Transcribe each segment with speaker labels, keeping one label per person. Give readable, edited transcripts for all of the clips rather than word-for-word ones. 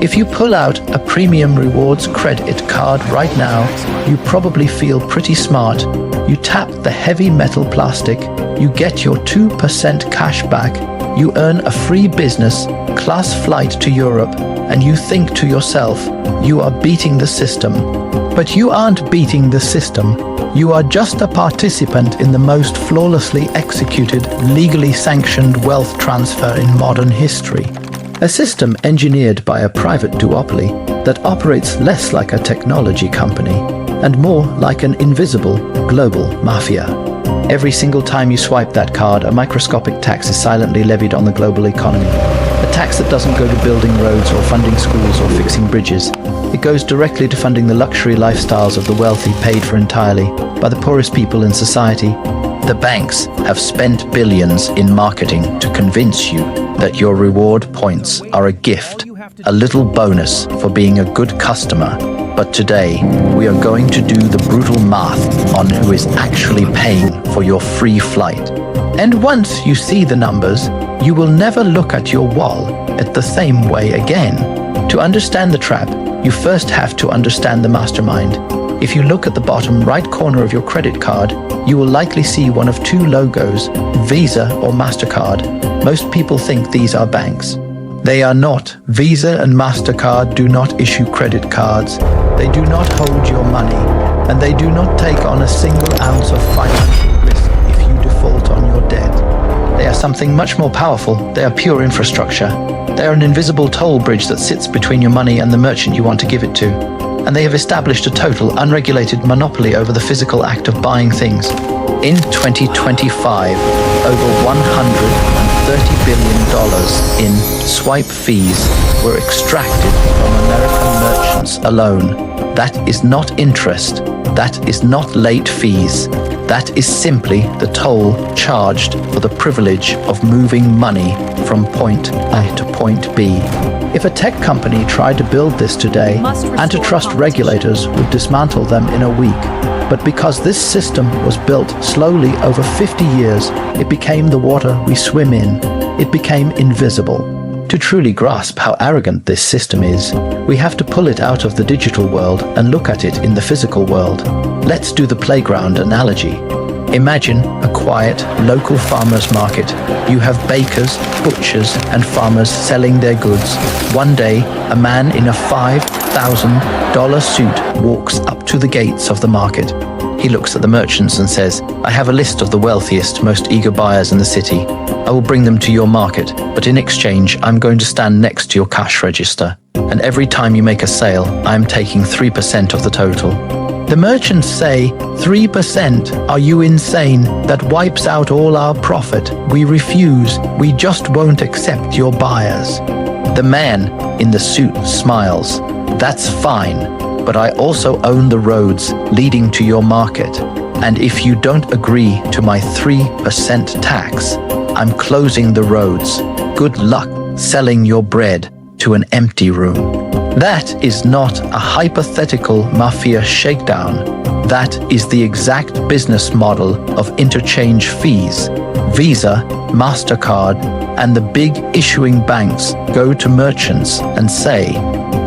Speaker 1: If you pull out a premium rewards credit card right now, you probably feel pretty smart. You tap the heavy metal plastic, you get your 2% cash back, you earn a free business class flight to Europe, and you think to yourself, you are beating the system. But you aren't beating the system. You are just a participant in the most flawlessly executed, legally sanctioned wealth transfer in modern history. A system engineered by a private duopoly that operates less like a technology company and more like an invisible global mafia. Every single time you swipe that card, a microscopic tax is silently levied on the global economy. A tax that doesn't go to building roads or funding schools or fixing bridges. It goes directly to funding the luxury lifestyles of the wealthy, paid for entirely by the poorest people in society. The banks have spent billions in marketing to convince you that your reward points are a gift, a little bonus for being a good customer. But today, we are going to do the brutal math on who is actually paying for your free flight. And once you see the numbers, you will never look at your wallet the same way again. To understand the trap, you first have to understand the mastermind. If you look at the bottom right corner of your credit card, you will likely see one of two logos, Visa or Mastercard. Most people think these are banks. They are not. Visa and Mastercard do not issue credit cards. They do not hold your money, and they do not take on a single ounce of financial risk if you default on your debt. They are something much more powerful. They are pure infrastructure. They are an invisible toll bridge that sits between your money and the merchant you want to give it to. And they have established a total, unregulated monopoly over the physical act of buying things. In 2025, over $130 billion in swipe fees were extracted from American merchants alone. That is not interest. That is not late fees. That is simply the toll charged for the privilege of moving money from point A to point B. If a tech company tried to build this today, antitrust regulators would dismantle them in a week. But because this system was built slowly over 50 years, it became the water we swim in. It became invisible. To truly grasp how arrogant this system is, we have to pull it out of the digital world and look at it in the physical world. Let's do the playground analogy. Imagine a quiet, local farmers market. You have bakers, butchers, and farmers selling their goods. One day, a man in a $5,000 suit walks up to the gates of the market. He looks at the merchants and says, "I have a list of the wealthiest, most eager buyers in the city. I will bring them to your market, but in exchange, I'm going to stand next to your cash register. And every time you make a sale, I'm taking 3% of the total." The merchants say, "3%? Are you insane? That wipes out all our profit. We refuse. We just won't accept your buyers." The man in the suit smiles. "That's fine, but I also own the roads leading to your market. And if you don't agree to my 3% tax, I'm closing the roads. Good luck selling your bread to an empty room." That is not a hypothetical mafia shakedown. That is the exact business model of interchange fees. Visa, Mastercard, and the big issuing banks go to merchants and say,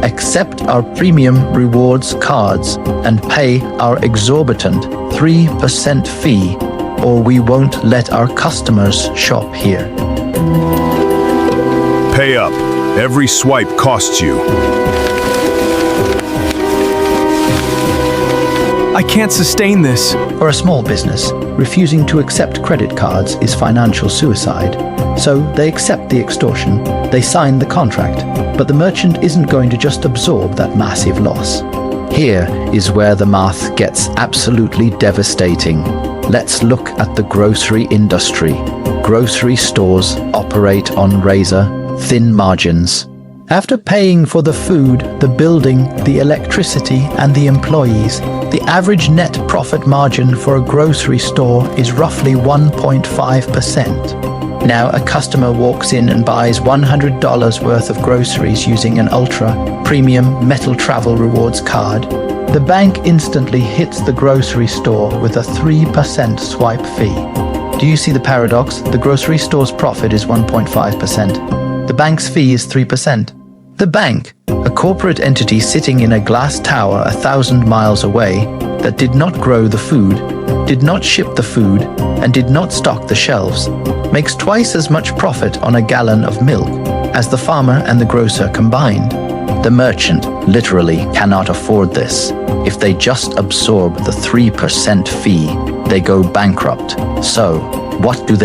Speaker 1: "Accept our premium rewards cards and pay our exorbitant 3% fee, or we won't let our customers shop here."
Speaker 2: Pay up. Every swipe costs you.
Speaker 3: I can't sustain this.
Speaker 1: For a small business, refusing to accept credit cards is financial suicide. So they accept the extortion, they sign the contract, but the merchant isn't going to just absorb that massive loss. Here is where the math gets absolutely devastating. Let's look at the grocery industry. Grocery stores operate on razor-thin margins. After paying for the food, the building, the electricity, and the employees, the average net profit margin for a grocery store is roughly 1.5%. Now a customer walks in and buys $100 worth of groceries using an ultra-premium metal travel rewards card. The bank instantly hits the grocery store with a 3% swipe fee. Do you see the paradox? The grocery store's profit is 1.5%. The bank's fee is 3%. The bank, corporate entity sitting in a glass tower 1,000 miles away that did not grow the food, did not ship the food, and did not stock the shelves, makes twice as much profit on a gallon of milk as the farmer and the grocer combined. The merchant literally cannot afford this. If they just absorb the 3% fee, they go bankrupt. So, what do?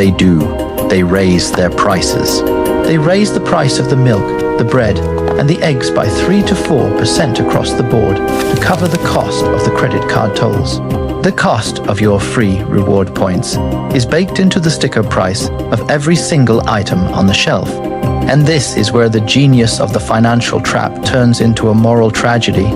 Speaker 1: They raise their prices. They raise the price of the milk, the bread, and the eggs by 3 to 4% across the board to cover the cost of the credit card tolls. The cost of your free reward points is baked into the sticker price of every single item on the shelf. And this is where the genius of the financial trap turns into a moral tragedy,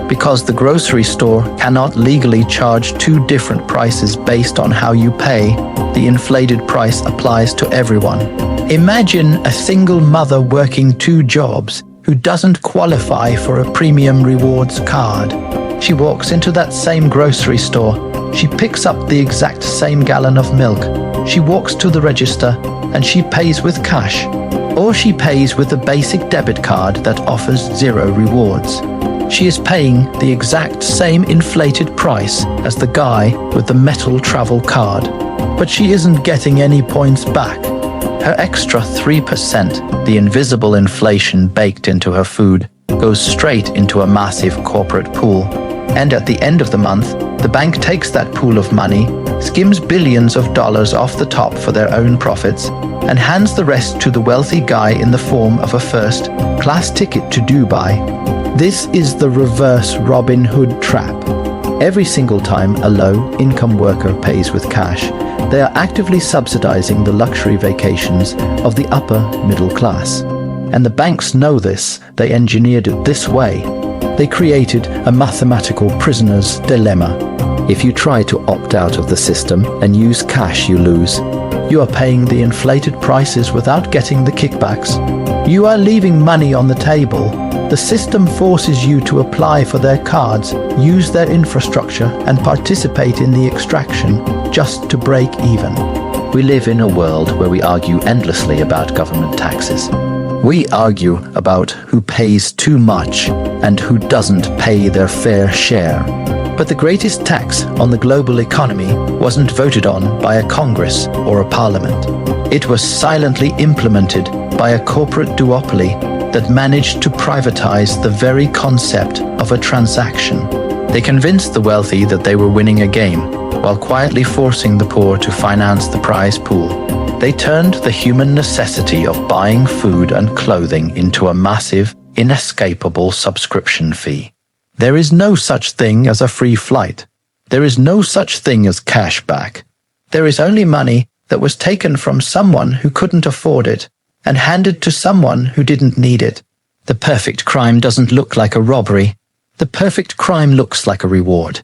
Speaker 1: because the grocery store cannot legally charge two different prices based on how you pay. The inflated price applies to everyone. Imagine a single mother working 2 jobs who doesn't qualify for a premium rewards card. She walks into that same grocery store. She picks up the exact same gallon of milk. She walks to the register and she pays with cash. Or she pays with a basic debit card that offers 0 rewards. She is paying the exact same inflated price as the guy with the metal travel card, but she isn't getting any points back. Her extra 3%, the invisible inflation baked into her food, goes straight into a massive corporate pool. And at the end of the month, the bank takes that pool of money, skims billions of dollars off the top for their own profits, and hands the rest to the wealthy guy in the form of a first-class ticket to Dubai. This is the reverse Robin Hood trap. Every single time a low-income worker pays with cash, they are actively subsidizing the luxury vacations of the upper middle class. And the banks know this. They engineered it this way. They created a mathematical prisoner's dilemma. If you try to opt out of the system and use cash, you lose. You are paying the inflated prices without getting the kickbacks. You are leaving money on the table. The system forces you to apply for their cards, use their infrastructure, and participate in the extraction just to break even. We live in a world where we argue endlessly about government taxes. We argue about who pays too much and who doesn't pay their fair share. But the greatest tax on the global economy wasn't voted on by a Congress or a parliament. It was silently implemented by a corporate duopoly that managed to privatize the very concept of a transaction. They convinced the wealthy that they were winning a game, while quietly forcing the poor to finance the prize pool. They turned the human necessity of buying food and clothing into a massive, inescapable subscription fee. There is no such thing as a free flight. There is no such thing as cash back. There is only money that was taken from someone who couldn't afford it and handed to someone who didn't need it. The perfect crime doesn't look like a robbery. The perfect crime looks like a reward.